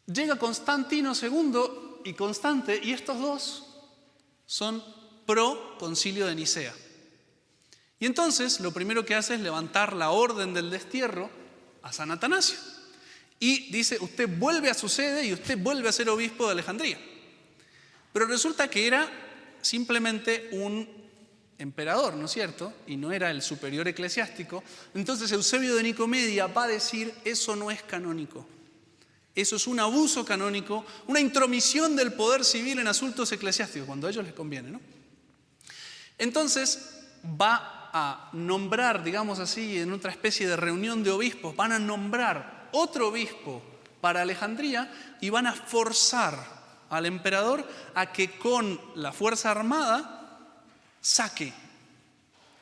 Llega Constantino II y Constante, y estos dos son pro Concilio de Nicea. Y entonces lo primero que hace es levantar la orden del destierro a San Atanasio. Y dice, usted vuelve a su sede y usted vuelve a ser obispo de Alejandría. Pero resulta que era simplemente un emperador, ¿no es cierto? Y no era el superior eclesiástico. Entonces Eusebio de Nicomedia va a decir, eso no es canónico. Eso es un abuso canónico, una intromisión del poder civil en asuntos eclesiásticos, cuando a ellos les conviene, ¿no? Entonces va a nombrar, digamos así, en otra especie de reunión de obispos, van a nombrar otro obispo para Alejandría y van a forzar al emperador a que con la fuerza armada saque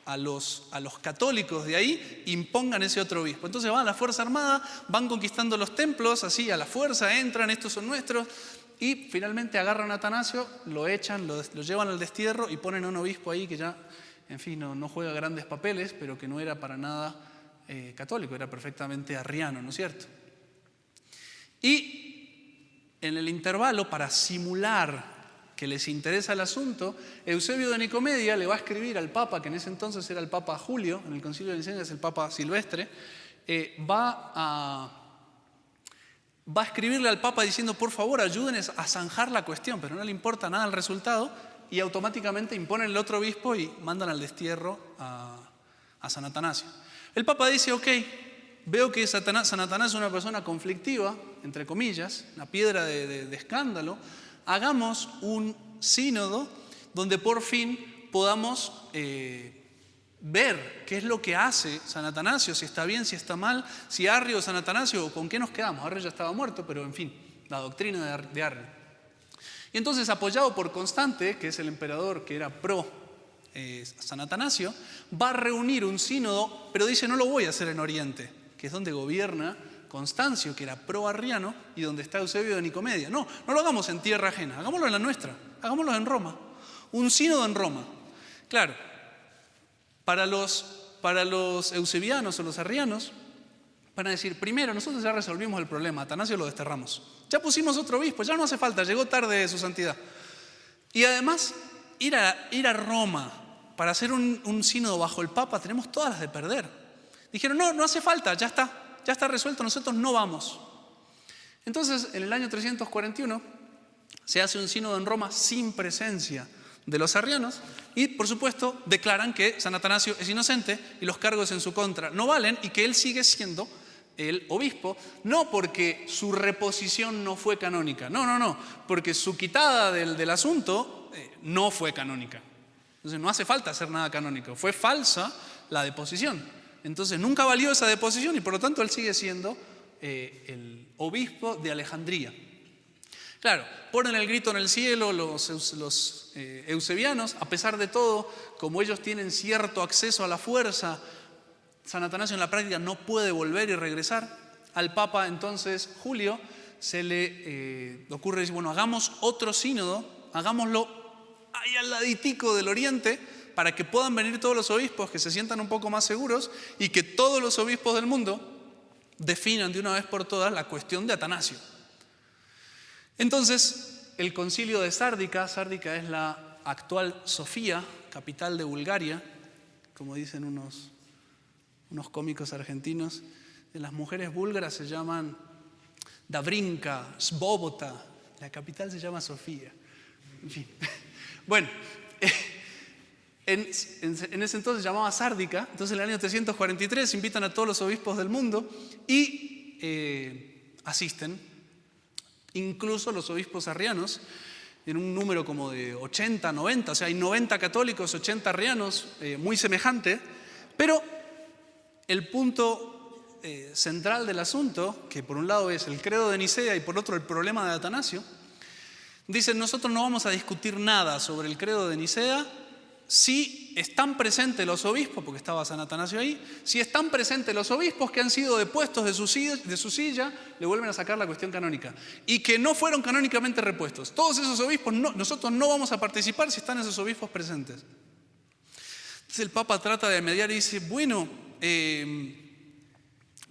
a los católicos de ahí, impongan ese otro obispo. Entonces van a la fuerza armada, van conquistando los templos, así a la fuerza, entran, estos son nuestros, y finalmente agarran a Atanasio, lo echan, lo llevan al destierro y ponen a un obispo ahí que ya, en fin, no juega grandes papeles, pero que no era para nada católico, era perfectamente arriano, ¿no es cierto? Y en el intervalo, para simular que les interesa el asunto, Eusebio de Nicomedia le va a escribir al Papa, que en ese entonces era el Papa Julio, en el Concilio de Nicea es el Papa Silvestre, va a escribirle al Papa diciendo, por favor, ayúdenos a zanjar la cuestión, pero no le importa nada el resultado, y automáticamente imponen el otro obispo y mandan al destierro a San Atanasio. El Papa dice, ok, veo que San Atanasio es una persona conflictiva, entre comillas, una piedra de escándalo. Hagamos un sínodo donde por fin podamos ver qué es lo que hace San Atanasio, si está bien, si está mal, si Arrio o San Atanasio, o con qué nos quedamos. Arrio ya estaba muerto, pero en fin, la doctrina de Arrio. Y entonces, apoyado por Constante, que es el emperador que era pro San Atanasio, va a reunir un sínodo, pero dice, no lo voy a hacer en Oriente, que es donde gobierna Constancio, que era pro-arriano, y donde está Eusebio de Nicomedia. No lo hagamos en tierra ajena, hagámoslo en la nuestra, hagámoslo en Roma. Un sínodo en Roma. Claro, para los eusebianos o los arrianos, van a decir, primero, nosotros ya resolvimos el problema, Atanasio lo desterramos. Ya pusimos otro obispo, ya no hace falta, llegó tarde su santidad. Y además, ir a Roma para hacer un sínodo bajo el Papa, tenemos todas las de perder. Dijeron, no hace falta, ya está resuelto, nosotros no vamos. Entonces, en el año 341, se hace un sínodo en Roma sin presencia de los arrianos y, por supuesto, declaran que San Atanasio es inocente y los cargos en su contra no valen y que él sigue siendo el obispo, no porque su reposición no fue canónica, no, porque su quitada del asunto no fue canónica. Entonces, no hace falta hacer nada canónico, fue falsa la deposición. Entonces nunca valió esa deposición y por lo tanto él sigue siendo el obispo de Alejandría. Claro, ponen el grito en el cielo los eusebianos, a pesar de todo, como ellos tienen cierto acceso a la fuerza, San Atanasio en la práctica no puede volver y regresar. Al Papa entonces Julio se le ocurre decir, bueno, hagamos otro sínodo, hagámoslo ahí al laditico del oriente, para que puedan venir todos los obispos que se sientan un poco más seguros y que todos los obispos del mundo definan de una vez por todas la cuestión de Atanasio. Entonces, el concilio de Sárdica es la actual Sofía, capital de Bulgaria, como dicen unos cómicos argentinos, de las mujeres búlgaras se llaman Davrinka, Svobota, la capital se llama Sofía. En fin, bueno, en ese entonces se llamaba Sárdica, entonces en el año 343 invitan a todos los obispos del mundo y asisten, incluso los obispos arrianos, en un número como de 80, 90, o sea, hay 90 católicos, 80 arrianos, muy semejante, pero el punto central del asunto, que por un lado es el credo de Nicea y por otro el problema de Atanasio, dicen, nosotros no vamos a discutir nada sobre el credo de Nicea si están presentes los obispos, porque estaba San Atanasio ahí, si están presentes los obispos que han sido depuestos de su silla, le vuelven a sacar la cuestión canónica, y que no fueron canónicamente repuestos. Todos esos obispos, nosotros no vamos a participar si están esos obispos presentes. Entonces el Papa trata de mediar y dice, bueno,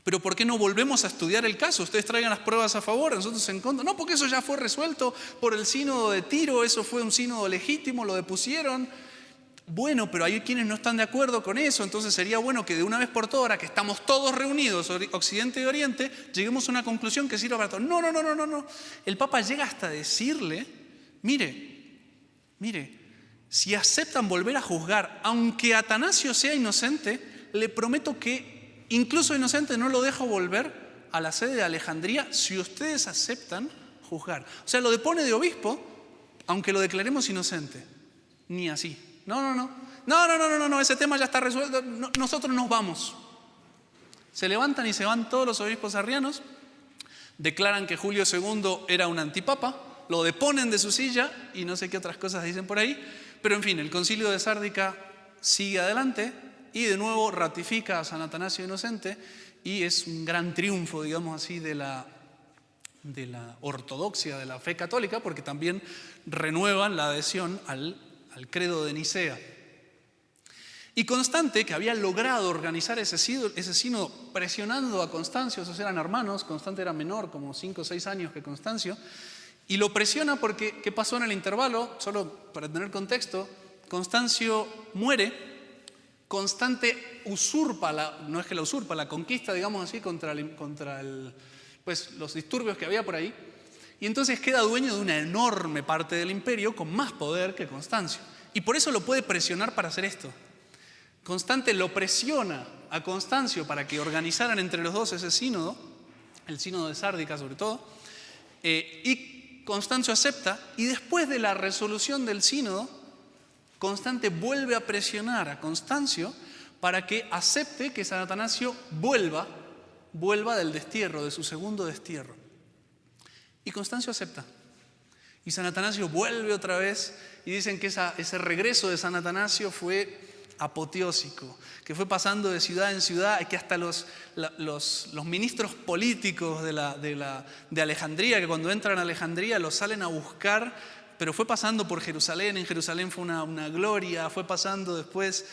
Pero ¿por qué no volvemos a estudiar el caso? Ustedes traigan las pruebas a favor, nosotros en contra. No, porque eso ya fue resuelto por el sínodo de Tiro, eso fue un sínodo legítimo, lo depusieron. Bueno, pero hay quienes no están de acuerdo con eso, entonces sería bueno que de una vez por todas, ahora que estamos todos reunidos, Occidente y Oriente, lleguemos a una conclusión que sirva para todos. No. El Papa llega hasta decirle, mire, si aceptan volver a juzgar, aunque Atanasio sea inocente, le prometo que incluso inocente no lo dejo volver a la sede de Alejandría si ustedes aceptan juzgar. O sea, lo depone de obispo, aunque lo declaremos inocente. Ni así. No, ese tema ya está resuelto, nosotros nos vamos. Se levantan y se van todos los obispos arrianos, declaran que Julio II era un antipapa, lo deponen de su silla y no sé qué otras cosas dicen por ahí, pero en fin, el concilio de Sárdica sigue adelante y de nuevo ratifica a San Atanasio inocente y es un gran triunfo, digamos así, de la ortodoxia, de la fe católica, porque también renuevan la adhesión al credo de Nicea. Y Constante, que había logrado organizar ese sínodo presionando a Constancio, esos eran hermanos, Constante era menor, como 5 o 6 años que Constancio, y lo presiona porque, ¿qué pasó en el intervalo? Solo para tener contexto, Constancio muere, Constante usurpa, no es que la usurpa, la conquista, digamos así, contra los disturbios que había por ahí, y entonces queda dueño de una enorme parte del imperio con más poder que Constancio. Y por eso lo puede presionar para hacer esto. Constante lo presiona a Constancio para que organizaran entre los dos ese sínodo, el sínodo de Sárdica sobre todo, y Constancio acepta, y después de la resolución del sínodo, Constante vuelve a presionar a Constancio para que acepte que San Atanasio vuelva del destierro, de su segundo destierro. Y Constancio acepta. Y San Atanasio vuelve otra vez y dicen que ese regreso de San Atanasio fue apoteósico, que fue pasando de ciudad en ciudad y que hasta los ministros políticos de Alejandría, que cuando entran a Alejandría los salen a buscar, pero fue pasando por Jerusalén, en Jerusalén fue una gloria, fue pasando después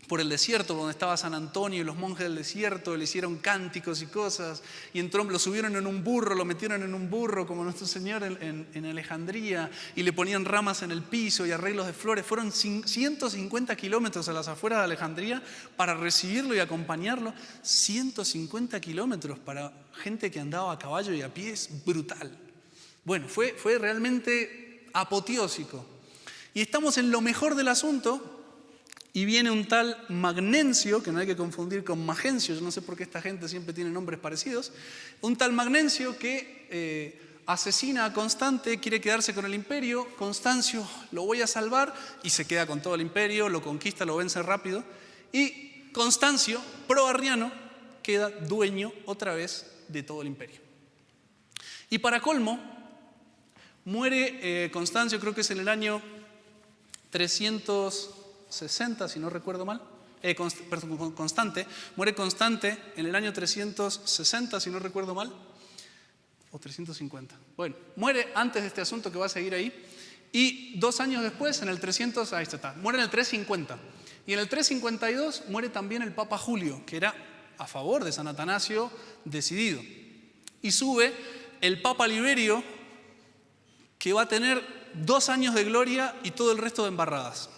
por el desierto, donde estaba San Antonio y los monjes del desierto le hicieron cánticos y cosas, y lo subieron en un burro, lo metieron en un burro como nuestro Señor en Alejandría, y le ponían ramas en el piso y arreglos de flores. Fueron 150 kilómetros a las afueras de Alejandría para recibirlo y acompañarlo. 150 kilómetros para gente que andaba a caballo y a pie es brutal. Bueno, fue realmente apoteósico. Y estamos en lo mejor del asunto. Y viene un tal Magnencio, que no hay que confundir con Magencio, yo no sé por qué esta gente siempre tiene nombres parecidos, un tal Magnencio que asesina a Constante, quiere quedarse con el imperio, Constancio lo voy a salvar y se queda con todo el imperio, lo conquista, lo vence rápido, y Constancio, pro-arriano, queda dueño otra vez de todo el imperio. Y para colmo, muere Constancio, creo que es en el año 360, si no recuerdo mal, Constante, muere Constante en el año 360, si no recuerdo mal, o 350. Bueno, muere antes de este asunto que va a seguir ahí, y 2 años después, en el 300, ahí está, muere en el 350. Y en el 352 muere también el Papa Julio, que era a favor de San Atanasio, decidido. Y sube el Papa Liberio, que va a tener 2 años de gloria y todo el resto de embarradas.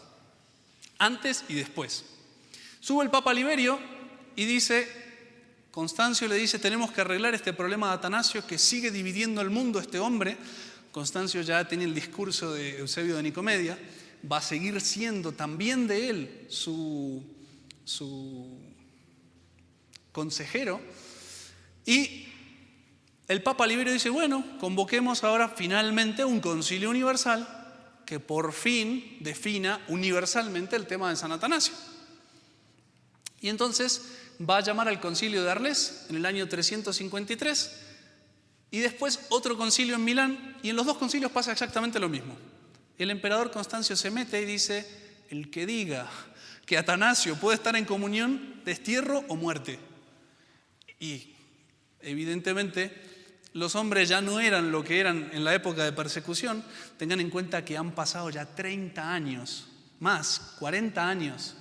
Antes y después. Sube el Papa Liberio y dice, Constancio le dice, tenemos que arreglar este problema de Atanasio que sigue dividiendo el mundo este hombre. Constancio ya tenía el discurso de Eusebio de Nicomedia, va a seguir siendo también de él su consejero. Y el Papa Liberio dice, bueno, convoquemos ahora finalmente un concilio universal que por fin defina universalmente el tema de San Atanasio. Y entonces va a llamar al concilio de Arles en el año 353 y después otro concilio en Milán, y en los 2 concilios pasa exactamente lo mismo. El emperador Constancio se mete y dice, el que diga que Atanasio puede estar en comunión, destierro o muerte. Y evidentemente los hombres ya no eran lo que eran en la época de persecución. Tengan en cuenta que han pasado ya 30 años, más 40 años,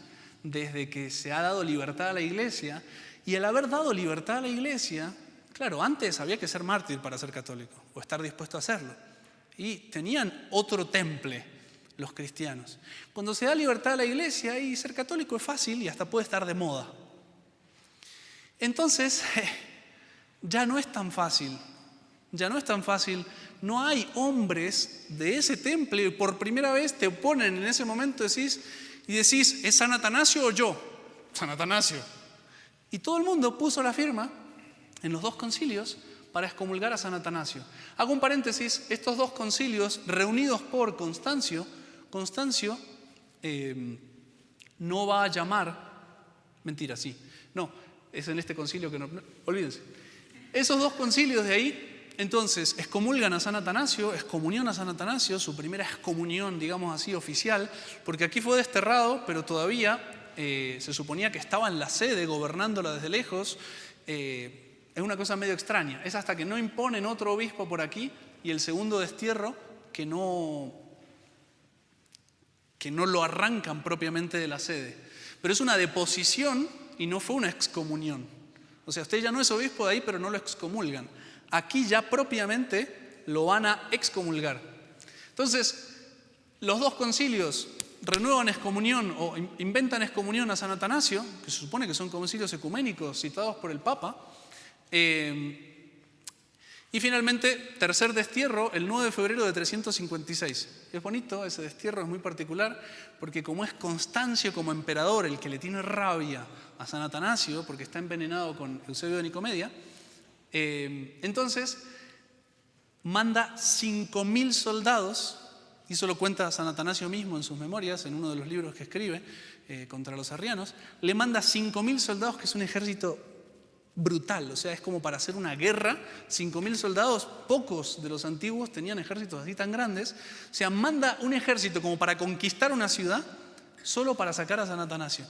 desde que se ha dado libertad a la iglesia, Y al haber dado libertad a la iglesia, claro, antes había que ser mártir para ser católico, o estar dispuesto a hacerlo. Y tenían otro temple los cristianos. Cuando se da libertad a la iglesia, y ser católico es fácil y hasta puede estar de moda. Entonces, ya no es tan fácil. Ya no es tan fácil. No hay hombres de ese temple y por primera vez te oponen en ese momento decís, ¿es San Atanasio o yo? San Atanasio. Y todo el mundo puso la firma en los 2 concilios para excomulgar a San Atanasio. Hago un paréntesis, estos 2 concilios reunidos por Constancio no va a llamar, mentira, sí, no, es en este concilio que no, olvídense. Esos 2 concilios de ahí, entonces, excomulgan a San Atanasio, excomunión a San Atanasio, su primera excomunión, digamos así, oficial, porque aquí fue desterrado, pero todavía se suponía que estaba en la sede, gobernándola desde lejos. Es una cosa medio extraña. Es hasta que no imponen otro obispo por aquí y el segundo destierro que no lo arrancan propiamente de la sede. Pero es una deposición y no fue una excomunión. O sea, usted ya no es obispo de ahí, pero no lo excomulgan. Aquí ya propiamente lo van a excomulgar. Entonces, los 2 concilios renuevan excomunión o inventan excomunión a San Atanasio, que se supone que son concilios ecuménicos citados por el Papa. Y finalmente, tercer destierro, el 9 de febrero de 356. Es bonito, ese destierro es muy particular, porque como es Constancio como emperador el que le tiene rabia a San Atanasio, porque está envenenado con Eusebio de Nicomedia, entonces manda 5.000 soldados, y eso lo cuenta San Atanasio mismo en sus memorias, en uno de los libros que escribe contra los arrianos, le manda 5.000 soldados, que es un ejército brutal, o sea, es como para hacer una guerra. 5.000 soldados, pocos de los antiguos tenían ejércitos así tan grandes. O sea, manda un ejército como para conquistar una ciudad solo para sacar a San Atanasio.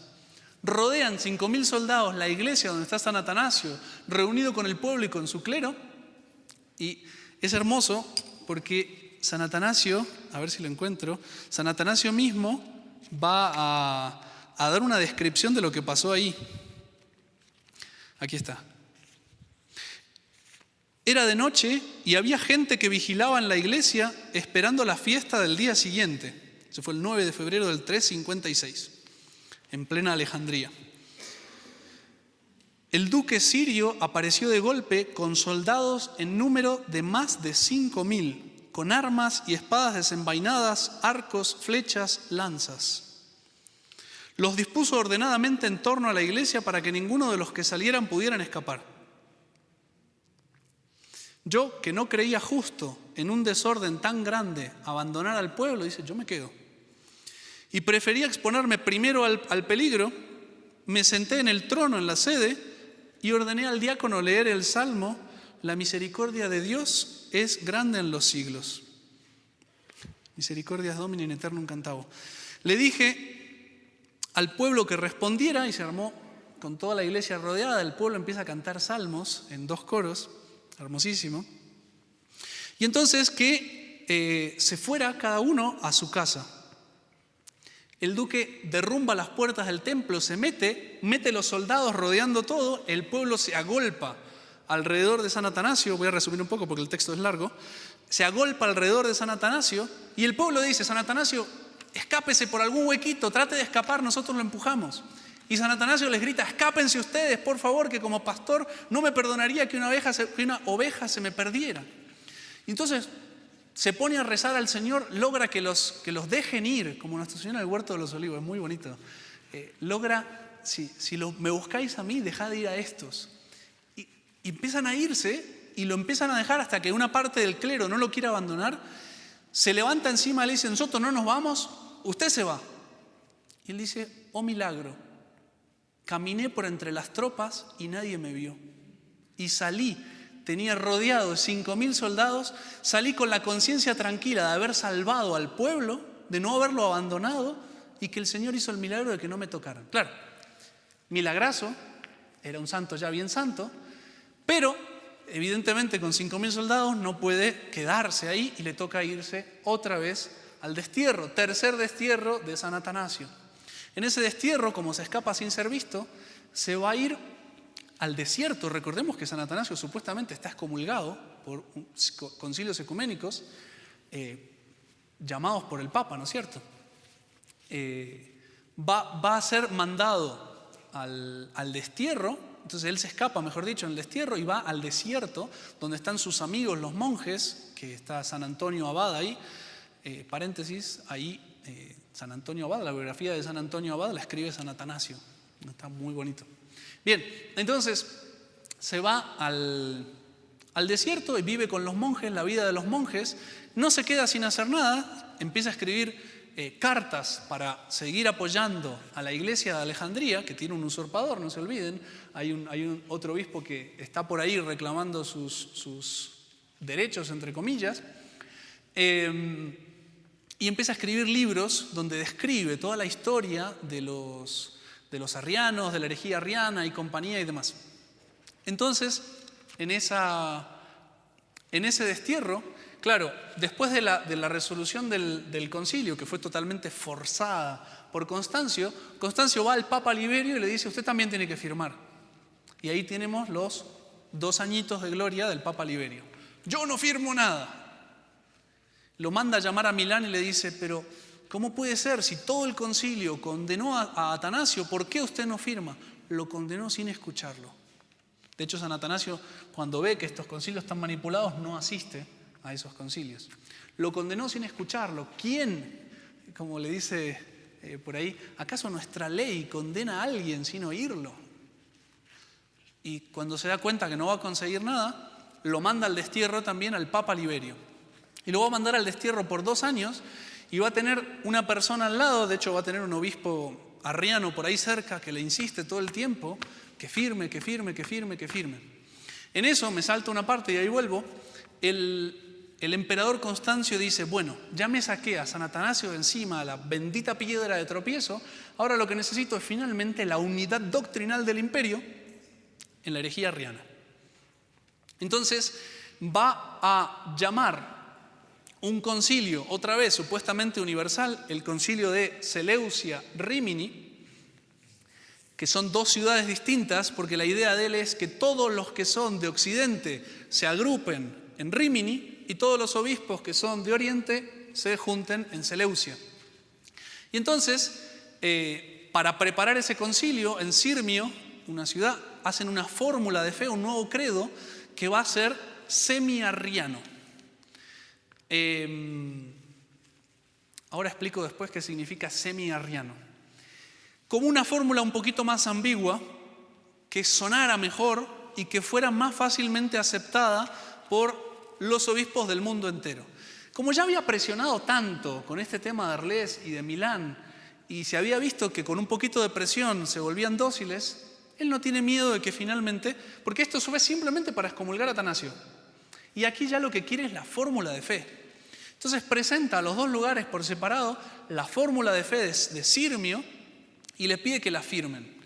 Rodean 5.000 soldados la iglesia donde está San Atanasio, reunido con el pueblo y con su clero. Y es hermoso porque San Atanasio, a ver si lo encuentro, San Atanasio mismo va a dar una descripción de lo que pasó ahí. Aquí está. Era de noche y había gente que vigilaba en la iglesia esperando la fiesta del día siguiente. Ese fue el 9 de febrero del 356, en plena Alejandría. El duque sirio apareció de golpe con soldados en número de más de 5.000, con armas y espadas desenvainadas, arcos, flechas, lanzas. Los dispuso ordenadamente en torno a la iglesia para que ninguno de los que salieran pudieran escapar. Yo, que no creía justo en un desorden tan grande abandonar al pueblo, dice, yo me quedo. Y prefería exponerme primero al peligro, me senté en el trono en la sede y ordené al diácono leer el salmo, la misericordia de Dios es grande en los siglos. Misericordias Domini in aeternum cantabo. Le dije al pueblo que respondiera y se armó con toda la iglesia rodeada. El pueblo empieza a cantar salmos en 2 coros, hermosísimo. Y entonces que se fuera cada uno a su casa. El duque derrumba las puertas del templo, se mete los soldados rodeando todo, el pueblo se agolpa alrededor de San Atanasio. Voy a resumir un poco porque el texto es largo. Se agolpa alrededor de San Atanasio y el pueblo dice, San Atanasio, escápese por algún huequito, trate de escapar, nosotros lo empujamos. Y San Atanasio les grita, escápense ustedes, por favor, que como pastor no me perdonaría que una oveja se me perdiera. Y entonces se pone a rezar al Señor, logra que los dejen ir, como Nuestra Señora del Huerto de los Olivos, es muy bonito. Logra, si me buscáis a mí, dejad de ir a estos. Y empiezan a irse y lo empiezan a dejar hasta que una parte del clero no lo quiere abandonar. Se levanta encima y le dice, nosotros no nos vamos, usted se va. Y él dice, oh milagro, caminé por entre las tropas y nadie me vio. Y salí, tenía rodeado 5.000 soldados, salí con la conciencia tranquila de haber salvado al pueblo, de no haberlo abandonado y que el Señor hizo el milagro de que no me tocaran. Claro, milagrazo, era un santo ya bien santo, pero evidentemente con 5.000 soldados no puede quedarse ahí y le toca irse otra vez al destierro, tercer destierro de San Atanasio. En ese destierro, como se escapa sin ser visto, se va a ir al desierto. Recordemos que San Atanasio supuestamente está excomulgado por concilios ecuménicos llamados por el Papa, ¿no es cierto? Va a ser mandado al destierro. Entonces él se escapa, mejor dicho, en el destierro y va al desierto donde están sus amigos los monjes, que está San Antonio Abad ahí, paréntesis, ahí San Antonio Abad, la biografía de San Antonio Abad la escribe San Atanasio, está muy bonito. Bien, entonces se va al desierto y vive con los monjes, la vida de los monjes, no se queda sin hacer nada, empieza a escribir cartas para seguir apoyando a la iglesia de Alejandría, que tiene un usurpador, no se olviden. Hay un otro obispo que está por ahí reclamando sus derechos, entre comillas, y empieza a escribir libros donde describe toda la historia de los arrianos, de la herejía arriana y compañía y demás. Entonces, en ese destierro, claro, después de la resolución del concilio, que fue totalmente forzada por Constancio, Constancio va al Papa Liberio y le dice: usted también tiene que firmar. Y ahí tenemos los 2 añitos de gloria del Papa Liberio. Yo no firmo nada. Lo manda a llamar a Milán y le dice: pero ¿cómo puede ser? Si todo el concilio condenó a Atanasio, ¿por qué usted no firma? Lo condenó sin escucharlo. De hecho, San Atanasio, cuando ve que estos concilios están manipulados, no asiste a esos concilios. Lo condenó sin escucharlo. ¿Quién, como le dice por ahí, acaso nuestra ley condena a alguien sin oírlo? Y cuando se da cuenta que no va a conseguir nada, lo manda al destierro también al Papa Liberio. Y lo va a mandar al destierro por 2 años y va a tener una persona al lado, de hecho va a tener un obispo arriano por ahí cerca que le insiste todo el tiempo que firme, que firme, que firme, que firme. En eso me salto una parte y ahí vuelvo. El emperador Constancio dice: bueno, ya me saqué a San Atanasio de encima, la bendita piedra de tropiezo, ahora lo que necesito es finalmente la unidad doctrinal del imperio en la herejía arriana. Entonces va a llamar un concilio, otra vez supuestamente universal, el concilio de Seleucia Rímini, que son 2 ciudades distintas, porque la idea de él es que todos los que son de Occidente se agrupen en Rímini y todos los obispos que son de Oriente se junten en Seleucia. Y entonces, para preparar ese concilio, en Sirmio, una ciudad, hacen una fórmula de fe, un nuevo credo, que va a ser semi-arriano. Ahora explico después qué significa semi-arriano. Como una fórmula un poquito más ambigua, que sonara mejor y que fuera más fácilmente aceptada por los obispos del mundo entero. Como ya había presionado tanto con este tema de Arles y de Milán, y se había visto que con un poquito de presión se volvían dóciles, él no tiene miedo de que finalmente, porque esto fue simplemente para excomulgar a Atanasio. Y aquí ya lo que quiere es la fórmula de fe. Entonces presenta a los 2 lugares por separado la fórmula de fe de Sirmio y les pide que la firmen.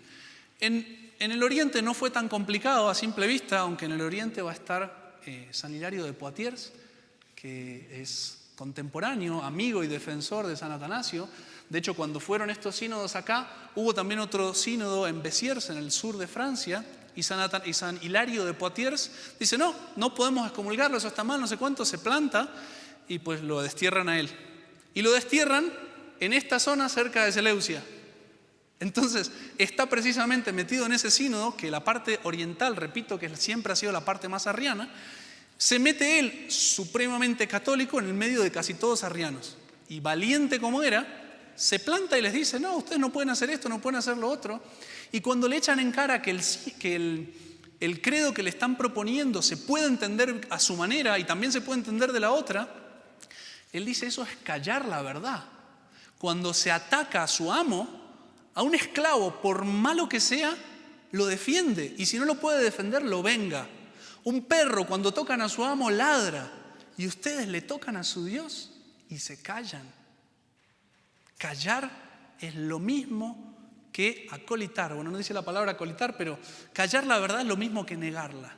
En el Oriente no fue tan complicado a simple vista, aunque en el Oriente va a estar San Hilario de Poitiers, que es contemporáneo, amigo y defensor de San Atanasio. De hecho, cuando fueron estos sínodos acá, hubo también otro sínodo en Béziers, en el sur de Francia, y San Hilario de Poitiers dice: no podemos excomulgarlo, eso está mal, no sé cuánto, se planta y pues lo destierran a él. Y lo destierran en esta zona cerca de Seleucia. Entonces, está precisamente metido en ese sínodo que la parte oriental, repito, que siempre ha sido la parte más arriana, se mete él, supremamente católico, en el medio de casi todos arrianos. Y valiente como era, se planta y les dice: no, ustedes no pueden hacer esto, no pueden hacer lo otro. Y cuando le echan en cara que el credo que le están proponiendo se puede entender a su manera y también se puede entender de la otra, él dice: eso es callar la verdad. Cuando se ataca a su amo, a un esclavo, por malo que sea, lo defiende. Y si no lo puede defender, lo venga. Un perro, cuando tocan a su amo, ladra. Y ustedes le tocan a su Dios y se callan. Callar es lo mismo que acolitar. Bueno, no dice la palabra acolitar, pero callar la verdad es lo mismo que negarla.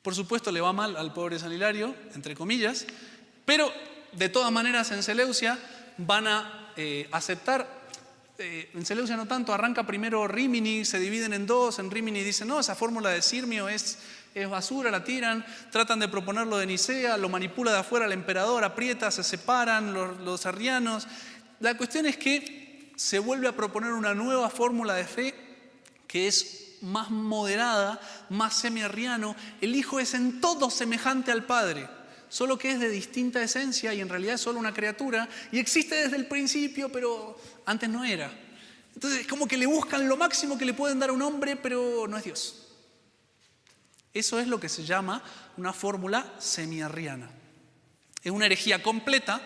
Por supuesto, le va mal al pobre San Hilario, entre comillas, pero de todas maneras en Seleucia van a aceptar en Seleucia no tanto, arranca primero Rímini, se dividen en dos, en Rímini dicen, no, esa fórmula de Sirmio es basura, la tiran, tratan de proponerlo de Nicea, lo manipula de afuera el emperador, aprieta, se separan los arrianos. La cuestión es que se vuelve a proponer una nueva fórmula de fe que es más moderada, más semi-arriano. El Hijo es en todo semejante al Padre, solo que es de distinta esencia y en realidad es solo una criatura y existe desde el principio, pero antes no era. Entonces es como que le buscan lo máximo que le pueden dar a un hombre, pero no es Dios. Eso es lo que se llama una fórmula semi-arriana. Es una herejía completa,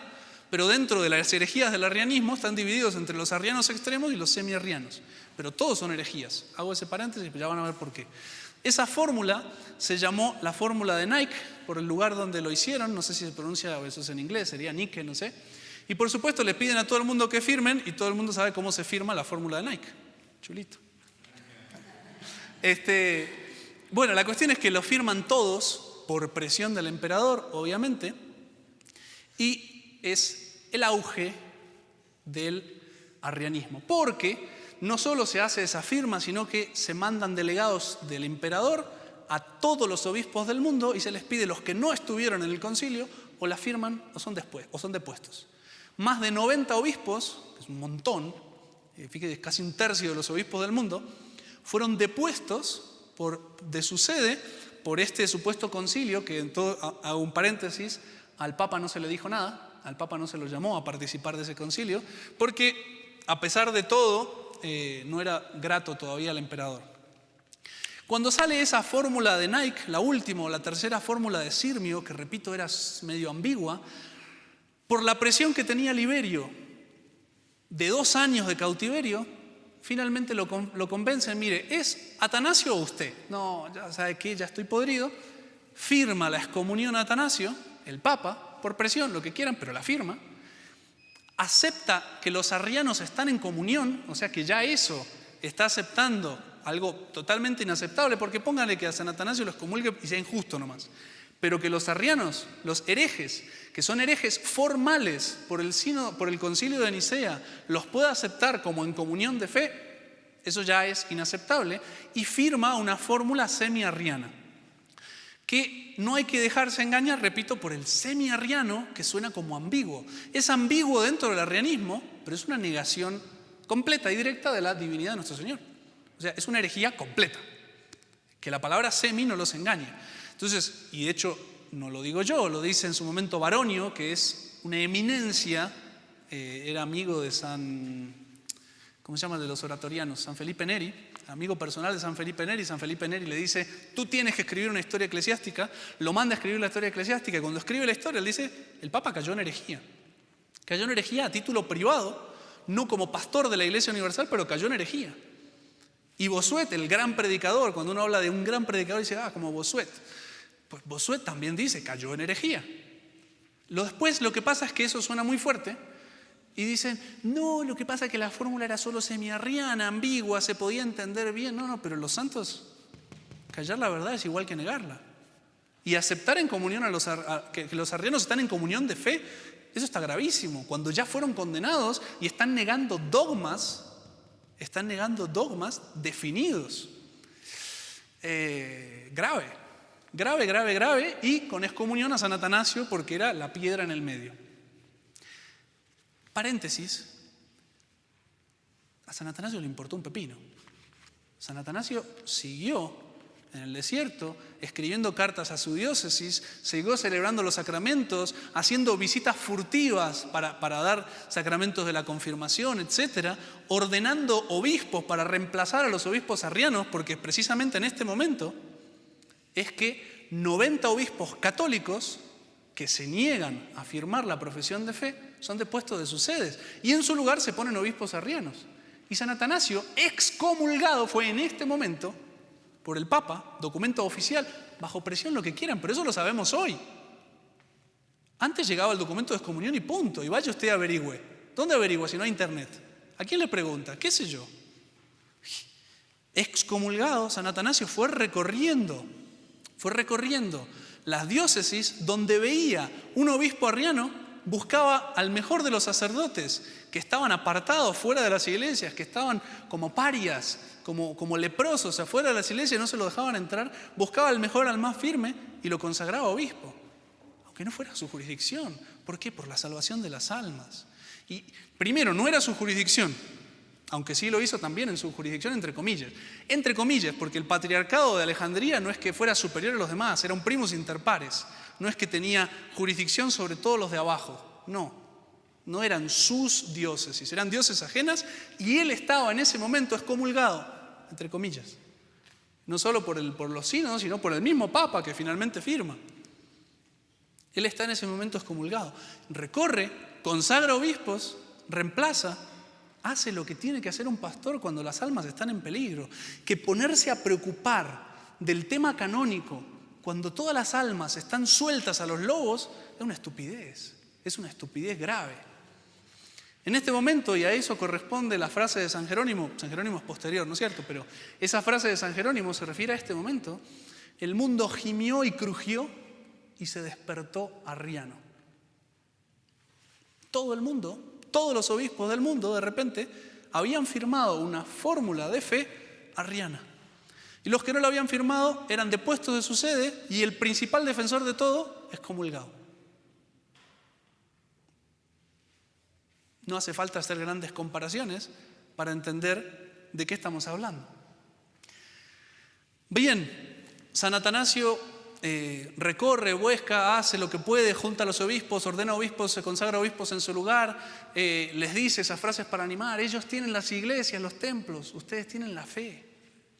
pero dentro de las herejías del arrianismo están divididos entre los arrianos extremos y los semi-arrianos. Pero todos son herejías. Hago ese paréntesis, pero ya van a ver por qué. Esa fórmula se llamó la fórmula de Nike, por el lugar donde lo hicieron. No sé si se pronuncia, eso es en inglés, sería Nike, no sé. Y por supuesto le piden a todo el mundo que firmen y todo el mundo sabe cómo se firma la fórmula de Nike. Chulito. Bueno, la cuestión es que lo firman todos por presión del emperador, obviamente, y es el auge del arrianismo. Porque no solo se hace esa firma, sino que se mandan delegados del emperador a todos los obispos del mundo y se les pide los que no estuvieron en el concilio o la firman o son depuestos. Más de 90 obispos, que es un montón, fíjate, es casi un tercio de los obispos del mundo, fueron depuestos de su sede por este supuesto concilio, que hago un paréntesis, al Papa no se le dijo nada, al Papa no se lo llamó a participar de ese concilio, porque a pesar de todo, no era grato todavía al emperador. Cuando sale esa fórmula de Nike, la última o la tercera fórmula de Sirmio, que repito era medio ambigua, por la presión que tenía Liberio de 2 años de cautiverio, finalmente lo convencen, mire, ¿es Atanasio o usted? No, ya sabe que ya estoy podrido. Firma la excomunión a Atanasio, el Papa, por presión, lo que quieran, pero la firma. Acepta que los arrianos están en comunión, o sea que ya eso está aceptando algo totalmente inaceptable, porque pónganle que a San Atanasio los excomulgue y sea injusto nomás. Pero que los arrianos, los herejes, que son herejes formales por el concilio de Nicea, los pueda aceptar como en comunión de fe, eso ya es inaceptable, y firma una fórmula semi-arriana, que no hay que dejarse engañar, repito, por el semi-arriano, que suena como ambiguo. Es ambiguo dentro del arrianismo, pero es una negación completa y directa de la divinidad de nuestro Señor. O sea, es una herejía completa, que la palabra semi no los engañe. Entonces, y de hecho no lo digo yo, lo dice en su momento Baronio, que es una eminencia, era amigo de ¿cómo se llama? De los oratorianos, San Felipe Neri, amigo personal de San Felipe Neri. San Felipe Neri le dice, tú tienes que escribir una historia eclesiástica, lo manda a escribir la historia eclesiástica, y cuando escribe la historia, él dice, el Papa cayó en herejía. Cayó en herejía a título privado, no como pastor de la Iglesia Universal, pero cayó en herejía. Y Bossuet, el gran predicador, cuando uno habla de un gran predicador, dice, como Bossuet. Pues Bossuet también dice, cayó en herejía. Después lo que pasa es que eso suena muy fuerte y dicen, no, lo que pasa es que la fórmula era solo semi-arriana, ambigua, se podía entender bien. No, pero los santos, callar la verdad es igual que negarla. Y aceptar en comunión que los arrianos están en comunión de fe, eso está gravísimo. Cuando ya fueron condenados y están negando dogmas definidos. Grave, y con excomunión a San Atanasio porque era la piedra en el medio. Paréntesis, a San Atanasio le importó un pepino. San Atanasio siguió en el desierto, escribiendo cartas a su diócesis, siguió celebrando los sacramentos, haciendo visitas furtivas para dar sacramentos de la confirmación, etc., ordenando obispos para reemplazar a los obispos arrianos, porque precisamente en este momento es que 90 obispos católicos que se niegan a firmar la profesión de fe son depuestos de sus sedes y en su lugar se ponen obispos arrianos. Y San Atanasio, excomulgado, fue en este momento por el Papa, documento oficial, bajo presión, lo que quieran, pero eso lo sabemos hoy. Antes llegaba el documento de excomunión y punto, y vaya usted a averigüe. ¿Dónde averigua si no hay internet? ¿A quién le pregunta? ¿Qué sé yo? Excomulgado, San Atanasio fue recorriendo las diócesis donde veía un obispo arriano buscaba al mejor de los sacerdotes, que estaban apartados fuera de las iglesias, que estaban como parias, como leprosos afuera de las iglesias, no se lo dejaban entrar. Buscaba al mejor, al más firme, y lo consagraba obispo, aunque no fuera su jurisdicción. ¿Por qué? Por la salvación de las almas. Y primero, no era su jurisdicción, aunque sí lo hizo también en su jurisdicción, entre comillas, porque el patriarcado de Alejandría no es que fuera superior a los demás, era un primus inter pares, no es que tenía jurisdicción sobre todos los de abajo, no eran sus diócesis, eran diócesis ajenas, y él estaba en ese momento excomulgado, entre comillas, no solo por los sínodos, sino por el mismo Papa que finalmente firma. Él está en ese momento excomulgado, recorre, consagra obispos, reemplaza, hace lo que tiene que hacer un pastor cuando las almas están en peligro, que ponerse a preocupar del tema canónico cuando todas las almas están sueltas a los lobos es una estupidez grave. En este momento, y a eso corresponde la frase de San Jerónimo es posterior, ¿no es cierto? Pero esa frase de San Jerónimo se refiere a este momento. El mundo gimió y crujió y se despertó arriano. Todo el mundo, todos los obispos del mundo, de repente, habían firmado una fórmula de fe arriana. Y los que no la habían firmado eran depuestos de su sede y el principal defensor de todo, excomulgado. No hace falta hacer grandes comparaciones para entender de qué estamos hablando. Bien, San Atanasio recorre, busca, hace lo que puede, junta a los obispos, ordena obispos, se consagra obispos en su lugar, les dice esas frases para animar. Ellos tienen las iglesias, los templos, ustedes tienen la fe,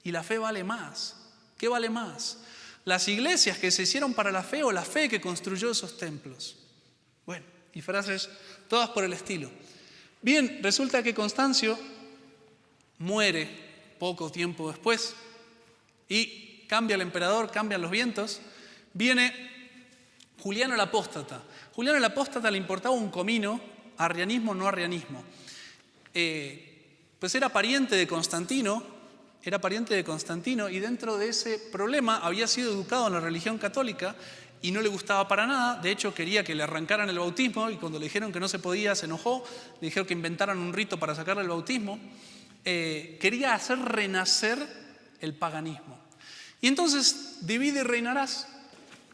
y la fe vale más. ¿Qué vale más? ¿Las iglesias que se hicieron para la fe o la fe que construyó esos templos? Bueno, y frases todas por el estilo. Bien, resulta que Constancio muere poco tiempo después y cambia el emperador, cambian los vientos. Viene Juliano el Apóstata. Juliano el Apóstata le importaba un comino, arrianismo o no arrianismo. Pues era pariente de Constantino, y dentro de ese problema había sido educado en la religión católica y no le gustaba para nada. De hecho, quería que le arrancaran el bautismo y cuando le dijeron que no se podía, se enojó. Le dijeron que inventaran un rito para sacarle el bautismo. Quería hacer renacer el paganismo. Y entonces, divide y reinarás.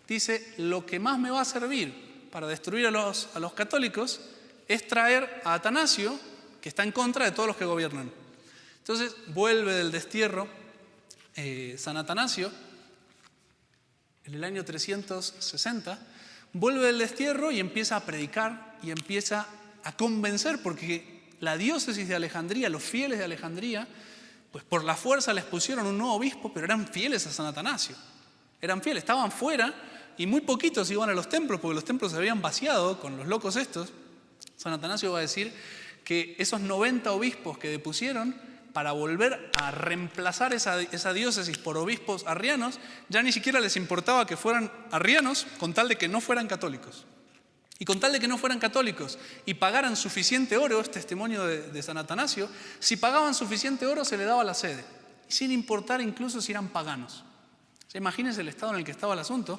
Dice, lo que más me va a servir para destruir a los católicos es traer a Atanasio, que está en contra de todos los que gobiernan. Entonces, vuelve del destierro San Atanasio, en el año 360, vuelve del destierro y empieza a predicar y empieza a convencer, porque la diócesis de Alejandría, los fieles de Alejandría, pues por la fuerza les pusieron un nuevo obispo, pero eran fieles a San Atanasio. Eran fieles, estaban fuera y muy poquitos iban a los templos, porque los templos se habían vaciado con los locos estos. San Atanasio va a decir que esos 90 obispos que depusieron para volver a reemplazar esa diócesis por obispos arrianos, ya ni siquiera les importaba que fueran arrianos con tal de que no fueran católicos. Y con tal de que no fueran católicos y pagaran suficiente oro, es testimonio de San Atanasio, si pagaban suficiente oro se le daba la sede, sin importar incluso si eran paganos. O sea, imagínense el estado en el que estaba el asunto.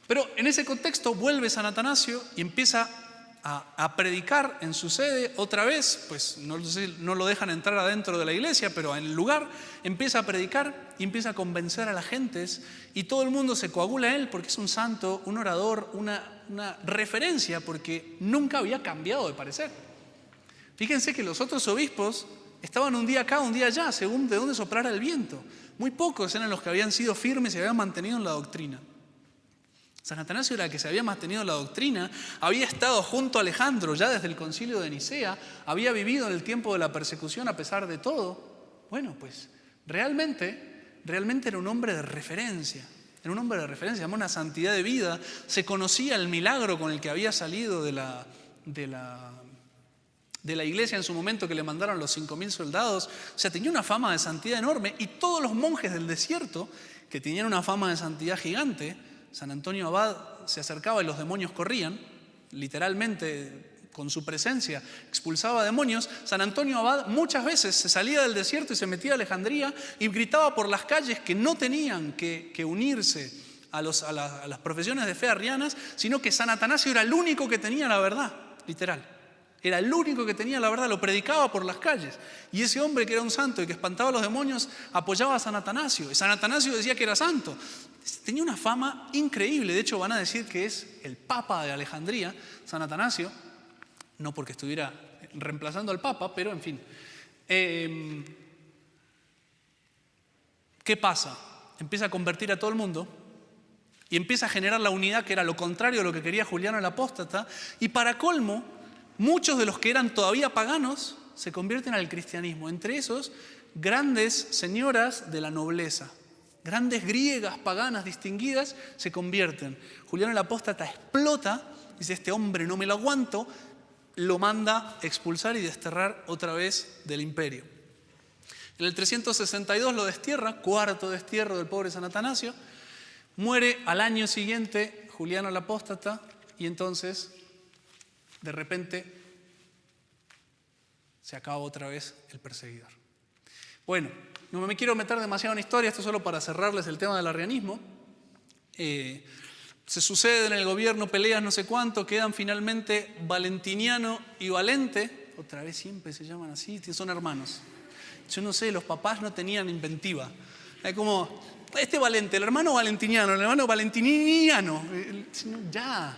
Pero en ese contexto vuelve San Atanasio y empieza a predicar en su sede otra vez, pues no lo dejan entrar adentro de la iglesia, pero en el lugar empieza a predicar y empieza a convencer a las gentes y todo el mundo se coagula a él porque es un santo, un orador, una referencia, porque nunca había cambiado de parecer. Fíjense que los otros obispos estaban un día acá, un día allá, según de dónde soplara el viento. Muy pocos eran los que habían sido firmes y habían mantenido en la doctrina. San Atanasio era el que se había mantenido en la doctrina, había estado junto a Alejandro ya desde el concilio de Nicea, había vivido en el tiempo de la persecución a pesar de todo. Bueno, pues realmente era un hombre de referencia, además una santidad de vida, se conocía el milagro con el que había salido de la iglesia en su momento, que le mandaron los 5.000 soldados, o sea, tenía una fama de santidad enorme, y todos los monjes del desierto, que tenían una fama de santidad gigante, San Antonio Abad se acercaba y los demonios corrían, literalmente con su presencia expulsaba demonios. San Antonio Abad muchas veces se salía del desierto y se metía a Alejandría y gritaba por las calles que no tenían que unirse a las profesiones de fe arrianas, sino que San Atanasio era el único que tenía la verdad, literal. Era el único que tenía la verdad, lo predicaba por las calles. Y ese hombre que era un santo y que espantaba a los demonios apoyaba a San Atanasio. Y San Atanasio decía que era santo. Tenía una fama increíble. De hecho, van a decir que es el Papa de Alejandría, San Atanasio. No porque estuviera reemplazando al Papa, pero en fin. ¿Qué pasa? Empieza a convertir a todo el mundo y empieza a generar la unidad que era lo contrario de lo que quería Juliano el Apóstata. Y para colmo, muchos de los que eran todavía paganos se convierten al cristianismo. Entre esos, grandes señoras de la nobleza, grandes griegas paganas distinguidas se convierten. Juliano el Apóstata explota, dice: este hombre no me lo aguanto, lo manda expulsar y desterrar otra vez del imperio. En el 362 lo destierra, cuarto destierro del pobre San Atanasio. Muere al año siguiente Juliano el Apóstata y entonces, de repente, se acaba otra vez el perseguidor. Bueno, no me quiero meter demasiado en historia, esto solo para cerrarles el tema del arrianismo. Se sucede en el gobierno peleas no sé cuánto, quedan finalmente Valentiniano y Valente, otra vez siempre se llaman así, son hermanos. Yo no sé, los papás no tenían inventiva. Es como, este Valente, el hermano Valentiniano, el hermano Valentiniano. Ya.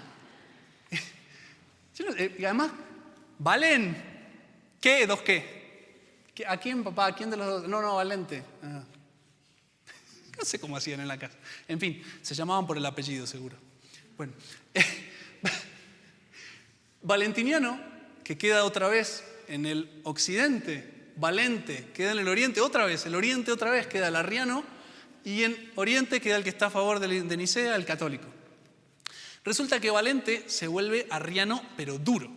Y además, ¿Valen? ¿Qué? ¿Dos qué? ¿A quién, papá? ¿A quién de los dos? No, Valente. Ah. No sé cómo hacían en la casa. En fin, se llamaban por el apellido, seguro. Bueno. Valentiniano, que queda otra vez en el occidente, Valente queda en el oriente otra vez, el oriente otra vez queda el arriano, y en oriente queda el que está a favor de Nicea, el católico. Resulta que Valente se vuelve arriano, pero duro.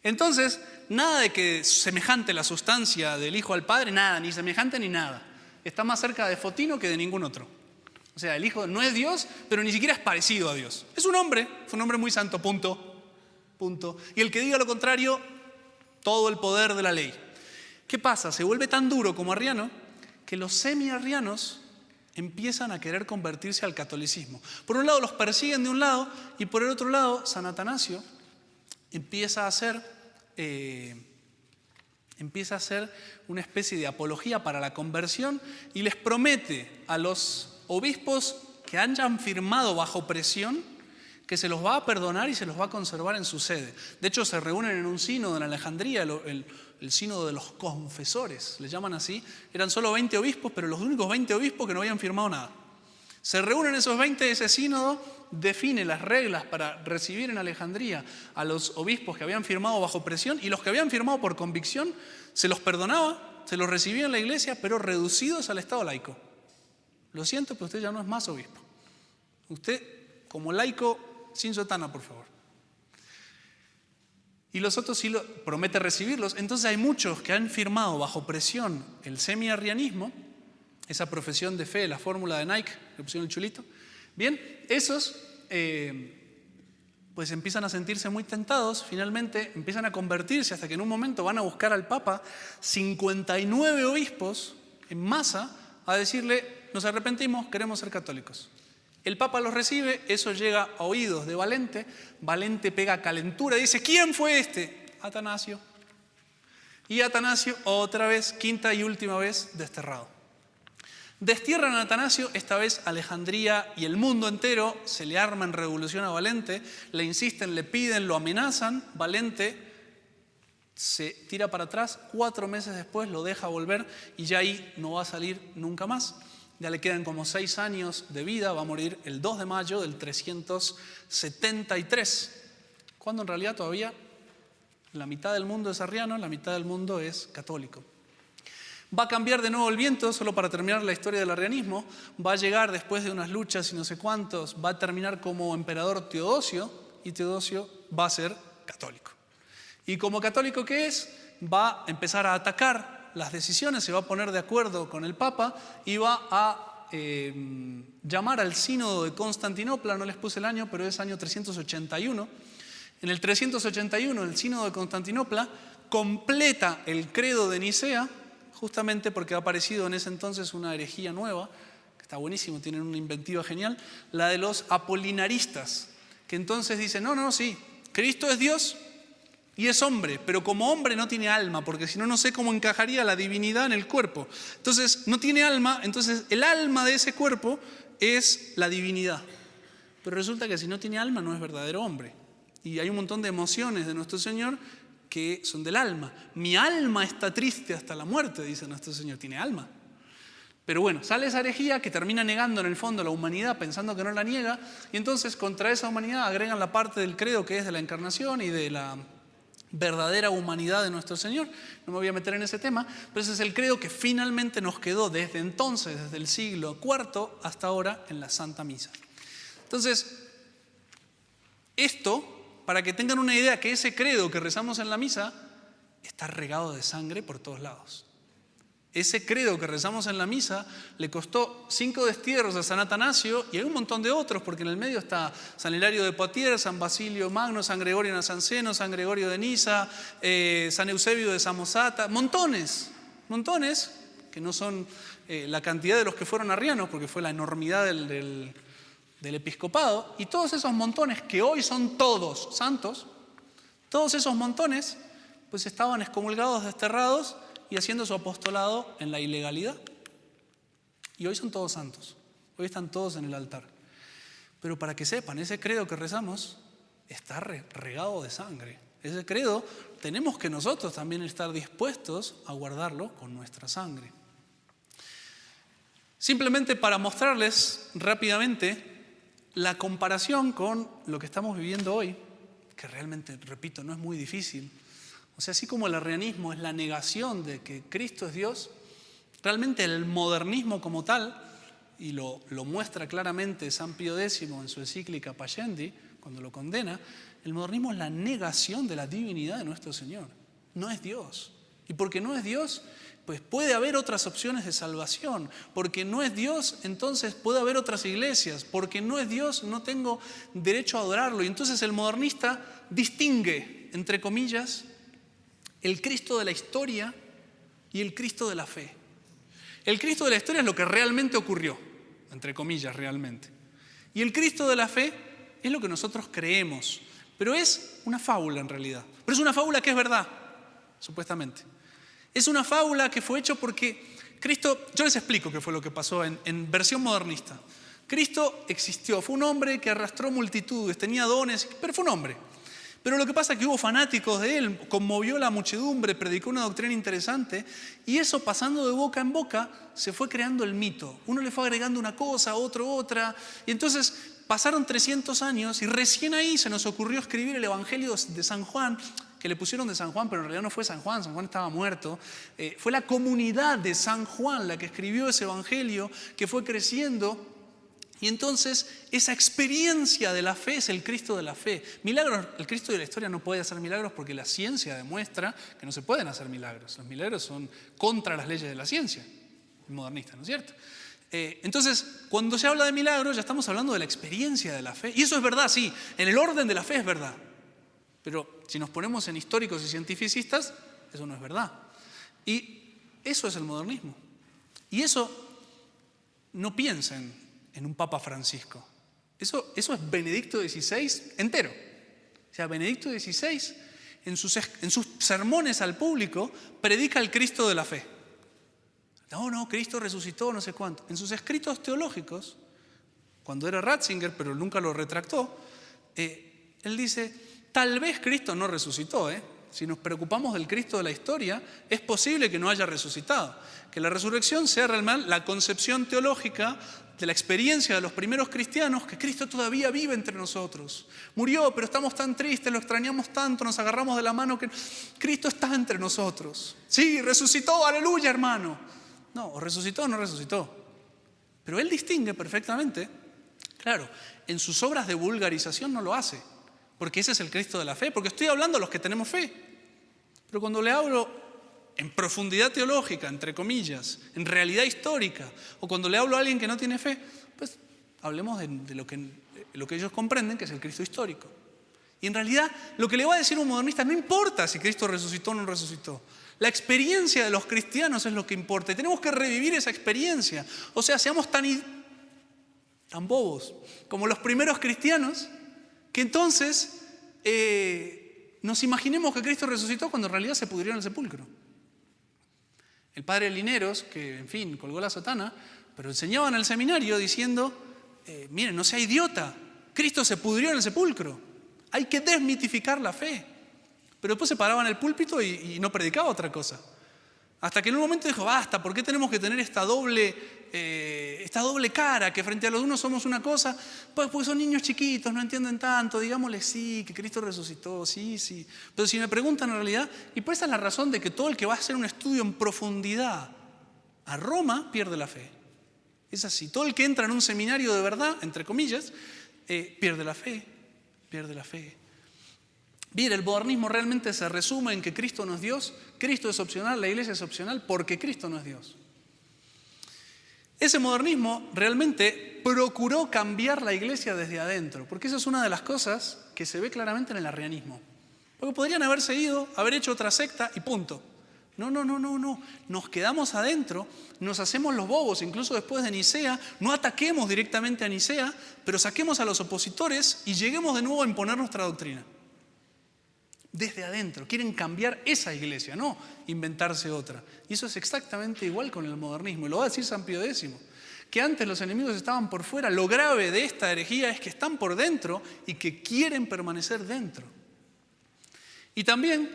Entonces, nada de que semejante la sustancia del Hijo al Padre, nada, ni semejante ni nada. Está más cerca de Fotino que de ningún otro. O sea, el Hijo no es Dios, pero ni siquiera es parecido a Dios. Es un hombre muy santo, punto. Y el que diga lo contrario, todo el poder de la ley. ¿Qué pasa? Se vuelve tan duro como arriano que los semi-arrianos empiezan a querer convertirse al catolicismo. Por un lado los persiguen de un lado y por el otro lado San Atanasio empieza a hacer una especie de apología para la conversión y les promete a los obispos que hayan firmado bajo presión que se los va a perdonar y se los va a conservar en su sede. De hecho, se reúnen en un sínodo en Alejandría, el sínodo de los confesores, le llaman así. Eran solo 20 obispos, pero los únicos 20 obispos que no habían firmado nada. Se reúnen esos 20, ese sínodo define las reglas para recibir en Alejandría a los obispos que habían firmado bajo presión, y los que habían firmado por convicción se los perdonaba, se los recibía en la iglesia, pero reducidos al estado laico. Lo siento, pero usted ya no es más obispo. Usted, como laico, sin sotana, por favor. Y los otros sí promete recibirlos. Entonces hay muchos que han firmado bajo presión el semi-arrianismo, esa profesión de fe, la fórmula de Nike, le pusieron el chulito. Bien, esos pues empiezan a sentirse muy tentados, finalmente empiezan a convertirse hasta que en un momento van a buscar al Papa 59 obispos en masa a decirle: nos arrepentimos, queremos ser católicos. El Papa los recibe, eso llega a oídos de Valente. Valente pega calentura y dice: ¿quién fue este? Atanasio. Y Atanasio, otra vez, quinta y última vez, desterrado. Destierran a Atanasio, esta vez Alejandría y el mundo entero se le arma en revolución a Valente, le insisten, le piden, lo amenazan. Valente se tira para atrás, 4 meses después lo deja volver y ya ahí no va a salir nunca más. Ya le quedan como 6 años de vida, va a morir el 2 de mayo del 373, cuando en realidad todavía la mitad del mundo es arriano, la mitad del mundo es católico. Va a cambiar de nuevo el viento, solo para terminar la historia del arrianismo. Va a llegar después de unas luchas y no sé cuántos, va a terminar como emperador Teodosio, y Teodosio va a ser católico. Y como católico que es, va a empezar a atacar las decisiones, se va a poner de acuerdo con el Papa y va a llamar al sínodo de Constantinopla. No les puse el año, pero es año 381. En el 381 el sínodo de Constantinopla completa el credo de Nicea, justamente porque ha aparecido en ese entonces una herejía nueva que está buenísimo, tienen una inventiva genial, la de los apolinaristas, que entonces dicen, no, sí, Cristo es Dios y es hombre, pero como hombre no tiene alma, porque si no, no sé cómo encajaría la divinidad en el cuerpo. Entonces, no tiene alma, entonces el alma de ese cuerpo es la divinidad. Pero resulta que si no tiene alma no es verdadero hombre. Y hay un montón de emociones de nuestro Señor que son del alma. Mi alma está triste hasta la muerte, dice nuestro Señor, tiene alma. Pero bueno, sale esa herejía que termina negando en el fondo la humanidad pensando que no la niega, y entonces contra esa humanidad agregan la parte del credo que es de la encarnación y de la verdadera humanidad de nuestro Señor. No me voy a meter en ese tema, pero ese es el credo que finalmente nos quedó desde entonces, desde el siglo IV hasta ahora en la Santa Misa. Entonces, esto, para que tengan una idea que ese credo que rezamos en la misa está regado de sangre por todos lados. Ese credo que rezamos en la misa le costó 5 destierros a San Atanasio y hay un montón de otros, porque en el medio está San Hilario de Poitiers, San Basilio Magno, San Gregorio Nazanceno, San Gregorio de Niza, San Eusebio de Samosata, montones, que no son la cantidad de los que fueron arrianos, porque fue la enormidad del episcopado, y todos esos montones que hoy son todos santos, todos esos montones pues estaban excomulgados, desterrados y haciendo su apostolado en la ilegalidad. Y hoy son todos santos, hoy están todos en el altar. Pero para que sepan, ese credo que rezamos está regado de sangre. Ese credo tenemos que nosotros también estar dispuestos a guardarlo con nuestra sangre. Simplemente para mostrarles rápidamente la comparación con lo que estamos viviendo hoy, que realmente, repito, no es muy difícil. O sea, así como el arrianismo es la negación de que Cristo es Dios, realmente el modernismo como tal, y lo muestra claramente San Pío X en su encíclica Pascendi, cuando lo condena, el modernismo es la negación de la divinidad de nuestro Señor. No es Dios. Y porque no es Dios, pues puede haber otras opciones de salvación. Porque no es Dios, entonces puede haber otras iglesias. Porque no es Dios, no tengo derecho a adorarlo. Y entonces el modernista distingue, entre comillas, el Cristo de la historia y el Cristo de la fe. El Cristo de la historia es lo que realmente ocurrió, entre comillas, realmente. Y el Cristo de la fe es lo que nosotros creemos, pero es una fábula en realidad. Pero es una fábula que es verdad, supuestamente. Es una fábula que fue hecho porque Cristo, yo les explico qué fue lo que pasó en versión modernista. Cristo existió, fue un hombre que arrastró multitudes, tenía dones, pero fue un hombre. Pero lo que pasa es que hubo fanáticos de él, conmovió la muchedumbre, predicó una doctrina interesante y eso pasando de boca en boca se fue creando el mito. Uno le fue agregando una cosa, otro otra y entonces pasaron 300 años y recién ahí se nos ocurrió escribir el Evangelio de San Juan, que le pusieron de San Juan, pero en realidad no fue San Juan estaba muerto. Fue la comunidad de San Juan la que escribió ese Evangelio que fue creciendo. Y entonces esa experiencia de la fe es el Cristo de la fe. Milagros, el Cristo de la historia no puede hacer milagros porque la ciencia demuestra que no se pueden hacer milagros. Los milagros son contra las leyes de la ciencia modernista, ¿no es cierto? Entonces, cuando se habla de milagros ya estamos hablando de la experiencia de la fe. Y eso es verdad, sí, en el orden de la fe es verdad. Pero si nos ponemos en históricos y cientificistas, eso no es verdad. Y eso es el modernismo. Y eso no piensen en un Papa Francisco. Eso es Benedicto XVI entero. O sea, Benedicto XVI en sus sermones al público predica el Cristo de la fe. No, Cristo resucitó, no sé cuánto. En sus escritos teológicos, cuando era Ratzinger, pero nunca lo retractó, él dice, tal vez Cristo no resucitó, Si nos preocupamos del Cristo de la historia, es posible que no haya resucitado. Que la resurrección sea realmente la concepción teológica de la experiencia de los primeros cristianos, que Cristo todavía vive entre nosotros. Murió, pero estamos tan tristes, lo extrañamos tanto, nos agarramos de la mano que Cristo está entre nosotros. Sí, resucitó, aleluya, hermano. No, o resucitó o no resucitó. Pero él distingue perfectamente, claro, en sus obras de vulgarización no lo hace, porque ese es el Cristo de la fe, porque estoy hablando a los que tenemos fe. Pero cuando le hablo en profundidad teológica, entre comillas, en realidad histórica, o cuando le hablo a alguien que no tiene fe, pues hablemos de lo que ellos comprenden, que es el Cristo histórico. Y en realidad, lo que le va a decir un modernista, no importa si Cristo resucitó o no resucitó. La experiencia de los cristianos es lo que importa. Y tenemos que revivir esa experiencia. O sea, seamos tan tan bobos como los primeros cristianos, que entonces nos imaginemos que Cristo resucitó cuando en realidad se pudrió en el sepulcro. El padre Lineros, que en fin, colgó la sotana, pero enseñaba en el seminario diciendo, miren, no sea idiota, Cristo se pudrió en el sepulcro, hay que desmitificar la fe. Pero después se paraba en el púlpito y no predicaba otra cosa. Hasta que en un momento dijo, basta, ¿por qué tenemos que tener esta doble cara? Que frente a los unos somos una cosa, pues porque son niños chiquitos, no entienden tanto, digámosle sí, que Cristo resucitó, sí. Pero si me preguntan en realidad, y pues esa es la razón de que todo el que va a hacer un estudio en profundidad a Roma pierde la fe. Es así, todo el que entra en un seminario de verdad, entre comillas, pierde la fe. Bien, el modernismo realmente se resume en que Cristo no es Dios, Cristo es opcional, la iglesia es opcional porque Cristo no es Dios. Ese modernismo realmente procuró cambiar la iglesia desde adentro, porque eso es una de las cosas que se ve claramente en el arrianismo. Porque podrían haberse ido, haber hecho otra secta y punto. No. Nos quedamos adentro, nos hacemos los bobos, incluso después de Nicea, no ataquemos directamente a Nicea, pero saquemos a los opositores y lleguemos de nuevo a imponer nuestra doctrina. Desde adentro, quieren cambiar esa iglesia, no inventarse otra. Y eso es exactamente igual con el modernismo. Y lo va a decir San Pío X, que antes los enemigos estaban por fuera. Lo grave de esta herejía es que están por dentro y que quieren permanecer dentro. Y también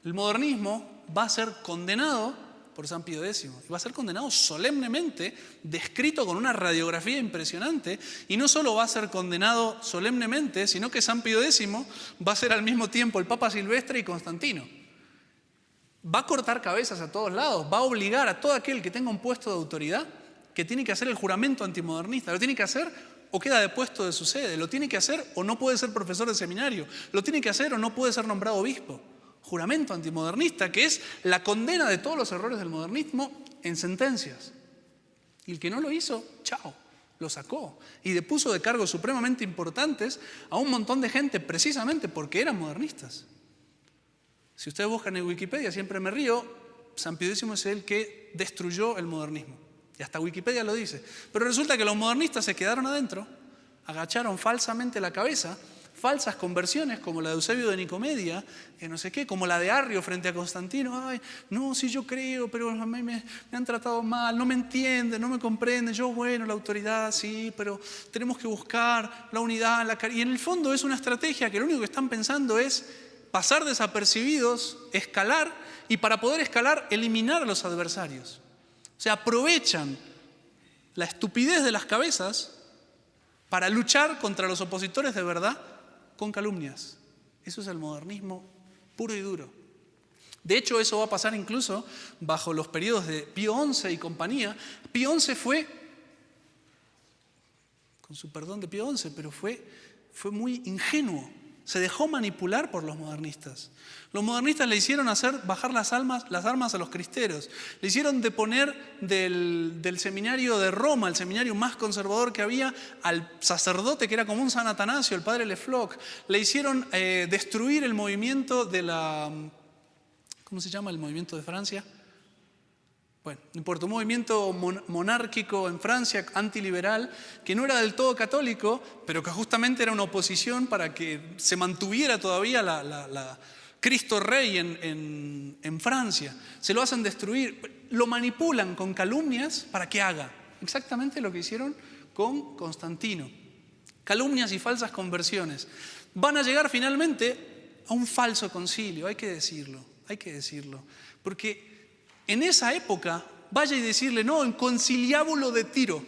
el modernismo va a ser condenado por San Pío X. Y va a ser condenado solemnemente, descrito con una radiografía impresionante. Y no solo va a ser condenado solemnemente, sino que San Pío X va a ser al mismo tiempo el Papa Silvestre y Constantino. Va a cortar cabezas a todos lados, va a obligar a todo aquel que tenga un puesto de autoridad, que tiene que hacer el juramento antimodernista, lo tiene que hacer o queda depuesto de su sede, lo tiene que hacer o no puede ser profesor de seminario, lo tiene que hacer o no puede ser nombrado obispo. Juramento antimodernista, que es la condena de todos los errores del modernismo en sentencias. Y el que no lo hizo, chao, lo sacó. Y depuso de cargos supremamente importantes a un montón de gente precisamente porque eran modernistas. Si ustedes buscan en Wikipedia, siempre me río, San Pío X es el que destruyó el modernismo. Y hasta Wikipedia lo dice. Pero resulta que los modernistas se quedaron adentro, agacharon falsamente la cabeza, falsas conversiones como la de Eusebio de Nicomedia, no sé qué, como la de Arrio frente a Constantino. Ay, no, sí yo creo, pero a mí me han tratado mal, no me entienden, no me comprenden. Yo, bueno, la autoridad, sí, pero tenemos que buscar la unidad, la caridad. Y en el fondo es una estrategia que lo único que están pensando es pasar desapercibidos, escalar, y para poder escalar, eliminar a los adversarios. O sea, aprovechan la estupidez de las cabezas para luchar contra los opositores de verdad con calumnias. Eso es el modernismo puro y duro. De hecho, eso va a pasar incluso bajo los periodos de Pío XI y compañía. Pío XI fue, con su perdón de Pío XI, pero fue muy ingenuo. Se dejó manipular por los modernistas. Los modernistas le hicieron bajar las armas a los cristeros. Le hicieron deponer del seminario de Roma, el seminario más conservador que había, al sacerdote que era como un San Atanasio, el padre Le Floch. Le hicieron destruir el movimiento de la... ¿Cómo se llama el movimiento de Francia? Bueno, no importa, un movimiento monárquico en Francia, antiliberal, que no era del todo católico, pero que justamente era una oposición para que se mantuviera todavía la Cristo Rey en Francia. Se lo hacen destruir, lo manipulan con calumnias para que haga exactamente lo que hicieron con Constantino. Calumnias y falsas conversiones. Van a llegar finalmente a un falso concilio, hay que decirlo, porque en esa época, vaya y decirle, no, en conciliábulo de Tiro.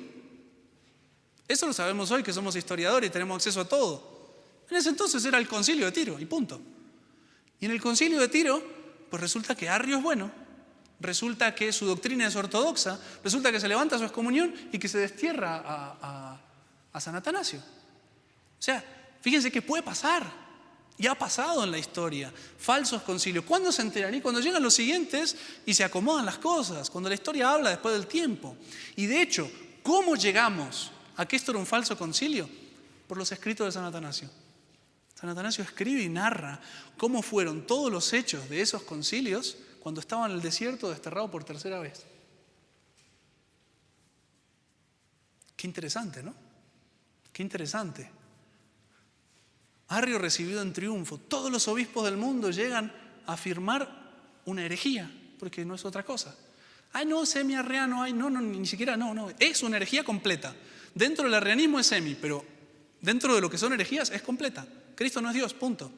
Eso lo sabemos hoy, que somos historiadores y tenemos acceso a todo. En ese entonces era el concilio de Tiro, y punto. Y en el concilio de Tiro, pues resulta que Arrio es bueno, resulta que su doctrina es ortodoxa, resulta que se levanta su excomunión y que se destierra a San Atanasio. O sea, fíjense que puede pasar. Y ha pasado en la historia, falsos concilios. ¿Cuándo se enteran? Y cuando llegan los siguientes y se acomodan las cosas, cuando la historia habla después del tiempo. Y de hecho, ¿cómo llegamos a que esto era un falso concilio? Por los escritos de San Atanasio. San Atanasio escribe y narra cómo fueron todos los hechos de esos concilios cuando estaba en el desierto desterrado por tercera vez. Qué interesante, ¿no? Qué interesante. Arrio recibido en triunfo. Todos los obispos del mundo llegan a afirmar una herejía, porque no es otra cosa. Ay, no, semi-arriano, ay, no, ni siquiera, no. Es una herejía completa. Dentro del arrianismo es semi, pero dentro de lo que son herejías es completa. Cristo no es Dios, punto.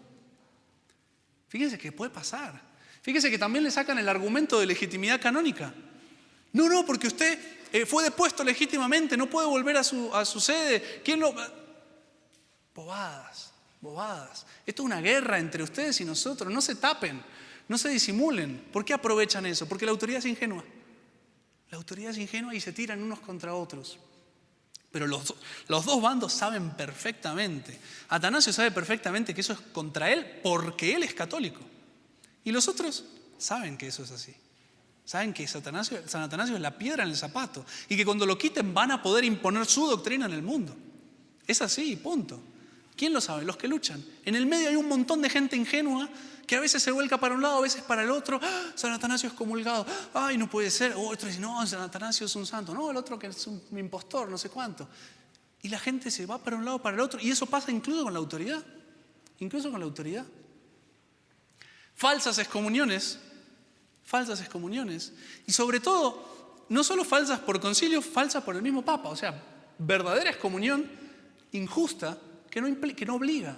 Fíjense que puede pasar. Fíjense que también le sacan el argumento de legitimidad canónica. No, porque usted fue depuesto legítimamente, no puede volver a su sede. ¿Quién lo...? Bobadas. Esto es una guerra entre ustedes y nosotros. No se tapen, no se disimulen. ¿Por qué aprovechan eso? Porque la autoridad es ingenua. La autoridad es ingenua y se tiran unos contra otros. Pero los dos bandos saben perfectamente. Atanasio sabe perfectamente que eso es contra él porque él es católico. Y los otros saben que eso es así. Saben que San Atanasio es la piedra en el zapato y que cuando lo quiten van a poder imponer su doctrina en el mundo. Es así, punto. ¿Quién lo sabe? Los que luchan. En el medio hay un montón de gente ingenua que a veces se vuelca para un lado, a veces para el otro. ¡Ah! San Atanasio es comulgado. ¡Ay, no puede ser! Otro dice, no, San Atanasio es un santo. No, el otro que es un impostor, no sé cuánto. Y la gente se va para un lado, para el otro. Y eso pasa incluso con la autoridad. Incluso con la autoridad. Falsas excomuniones. Y sobre todo, no solo falsas por concilio, falsas por el mismo Papa. O sea, verdadera excomunión injusta que no obliga.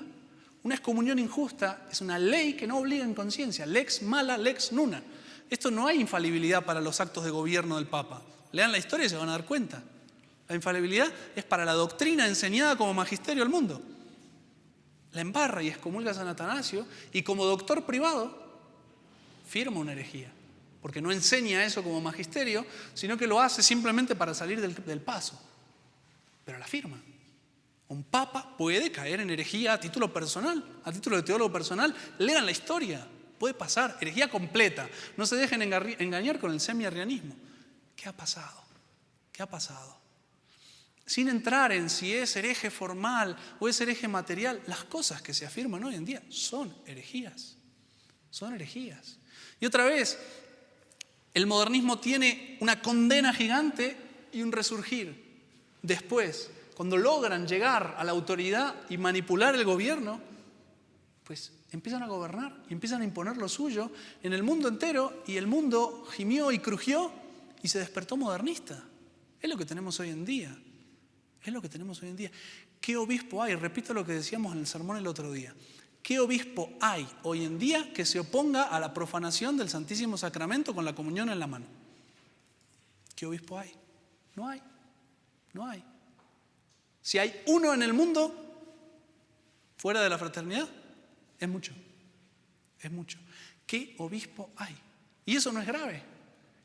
Una excomunión injusta es una ley que no obliga en conciencia. Lex mala, lex nuna. Esto no hay infalibilidad para los actos de gobierno del Papa. Lean la historia y se van a dar cuenta. La infalibilidad es para la doctrina enseñada como magisterio al mundo. La embarra y excomulga a San Atanasio y como doctor privado firma una herejía. Porque no enseña eso como magisterio, sino que lo hace simplemente para salir del paso. Pero la firma. Un papa puede caer en herejía a título personal, a título de teólogo personal. Lean la historia, puede pasar, herejía completa. No se dejen engañar con el semi-arrianismo. ¿Qué ha pasado? Sin entrar en si es hereje formal o es hereje material, las cosas que se afirman hoy en día son herejías. Y otra vez, el modernismo tiene una condena gigante y un resurgir. Después, cuando logran llegar a la autoridad y manipular el gobierno, pues empiezan a gobernar y empiezan a imponer lo suyo en el mundo entero y el mundo gimió y crujió y se despertó modernista. Es lo que tenemos hoy en día. ¿Qué obispo hay? Repito lo que decíamos en el sermón el otro día. ¿Qué obispo hay hoy en día que se oponga a la profanación del Santísimo Sacramento con la comunión en la mano? ¿Qué obispo hay? No hay. Si hay uno en el mundo, fuera de la fraternidad, es mucho. ¿Qué obispo hay? Y eso no es grave.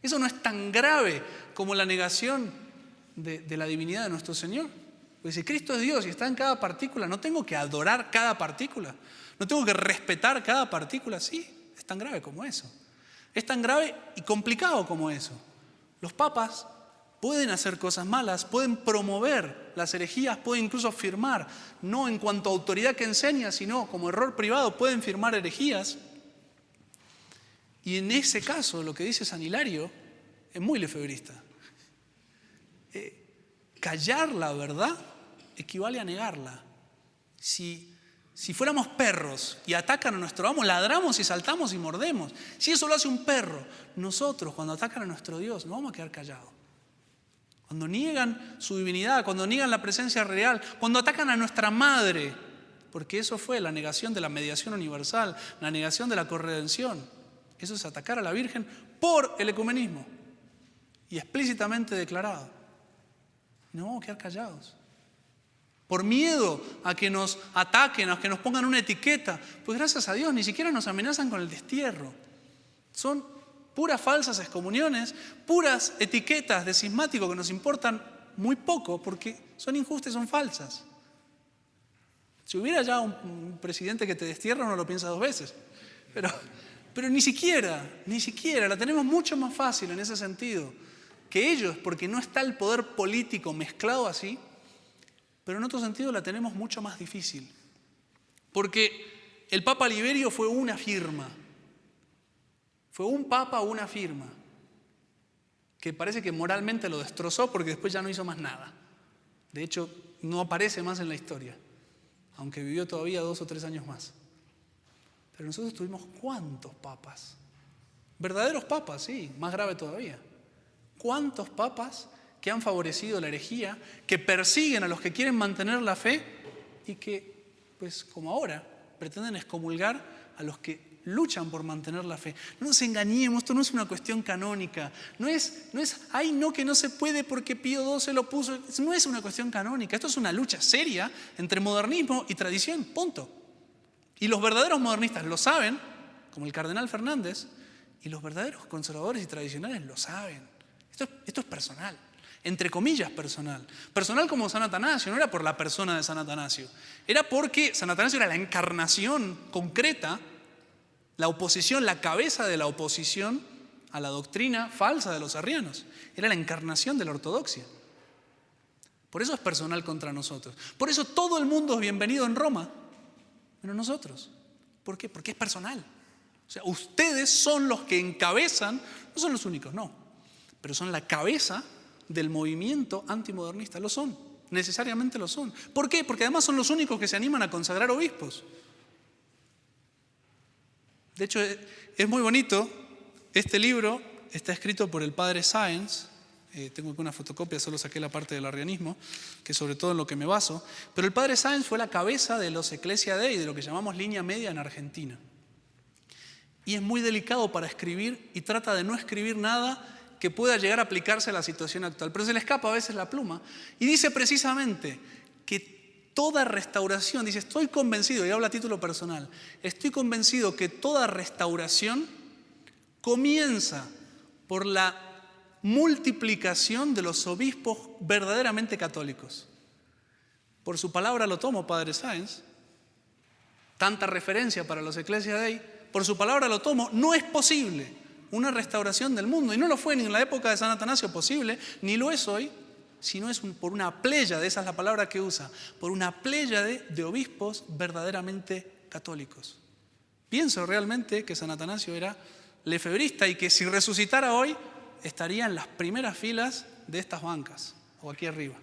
Eso no es tan grave como la negación de la divinidad de nuestro Señor. Porque si Cristo es Dios y está en cada partícula, no tengo que adorar cada partícula. No tengo que respetar cada partícula. Sí, es tan grave como eso. Es tan grave y complicado como eso. Los papas pueden hacer cosas malas, pueden promover las herejías, pueden incluso firmar, no en cuanto a autoridad que enseña, sino como error privado, pueden firmar herejías. Y en ese caso, lo que dice San Hilario es muy lefebrista. Callar la verdad equivale a negarla. Si fuéramos perros y atacan a nuestro amo, ladramos y saltamos y mordemos. Si eso lo hace un perro, nosotros cuando atacan a nuestro Dios no vamos a quedar callados. Cuando niegan su divinidad, cuando niegan la presencia real, cuando atacan a nuestra madre, porque eso fue la negación de la mediación universal, la negación de la corredención. Eso es atacar a la Virgen por el ecumenismo y explícitamente declarado. No vamos a quedar callados. Por miedo a que nos ataquen, a que nos pongan una etiqueta. Pues gracias a Dios, ni siquiera nos amenazan con el destierro. Son puras falsas excomuniones, puras etiquetas de cismático que nos importan muy poco porque son injustas y son falsas. Si hubiera ya un presidente que te destierra, uno lo piensa dos veces. Pero ni siquiera, la tenemos mucho más fácil en ese sentido que ellos, porque no está el poder político mezclado así, pero en otro sentido la tenemos mucho más difícil. Porque el Papa Liberio fue una firma. Fue un papa, una firma, que parece que moralmente lo destrozó porque después ya no hizo más nada. De hecho, no aparece más en la historia, aunque vivió todavía 2 o 3 años más. Pero nosotros tuvimos ¿cuántos papas? Verdaderos papas, sí, más grave todavía. ¿Cuántos papas que han favorecido la herejía, que persiguen a los que quieren mantener la fe y que, pues como ahora, pretenden excomulgar a los que luchan por mantener la fe? No nos engañemos, esto no es una cuestión canónica. No es, ay no, que no se puede porque Pío XII lo puso. No es una cuestión canónica. Esto es una lucha seria entre modernismo y tradición, punto. Y los verdaderos modernistas lo saben, como el cardenal Fernández, y los verdaderos conservadores y tradicionales lo saben. Esto es personal, entre comillas personal. Personal como San Atanasio, no era por la persona de San Atanasio. Era porque San Atanasio era la encarnación concreta, la oposición, la cabeza de la oposición a la doctrina falsa de los arrianos. Era la encarnación de la ortodoxia. Por eso es personal contra nosotros. Por eso todo el mundo es bienvenido en Roma, menos nosotros. ¿Por qué? Porque es personal. O sea, ustedes son los que encabezan, no son los únicos, no, pero son la cabeza del movimiento antimodernista. Lo son, necesariamente lo son. ¿Por qué? Porque además son los únicos que se animan a consagrar obispos. De hecho, es muy bonito. Este libro está escrito por el padre Sáenz. Tengo aquí una fotocopia, solo saqué la parte del arrianismo, que es sobre todo en lo que me baso. Pero el padre Sáenz fue la cabeza de los Ecclesia Dei, de lo que llamamos línea media en Argentina. Y es muy delicado para escribir y trata de no escribir nada que pueda llegar a aplicarse a la situación actual. Pero se le escapa a veces la pluma. Y dice precisamente que toda restauración, dice, estoy convencido, y habla a título personal, estoy convencido que toda restauración comienza por la multiplicación de los obispos verdaderamente católicos. Por su palabra lo tomo, padre Sáenz. Tanta referencia para los Ecclesia Dei. Por su palabra lo tomo. No es posible una restauración del mundo. Y no lo fue ni en la época de San Atanasio posible, ni lo es hoy, sino es por una pléyade, esa es la palabra que usa, por una pléyade de obispos verdaderamente católicos. Pienso realmente que San Atanasio era lefebrista y que si resucitara hoy estaría en las primeras filas de estas bancas, o aquí arriba.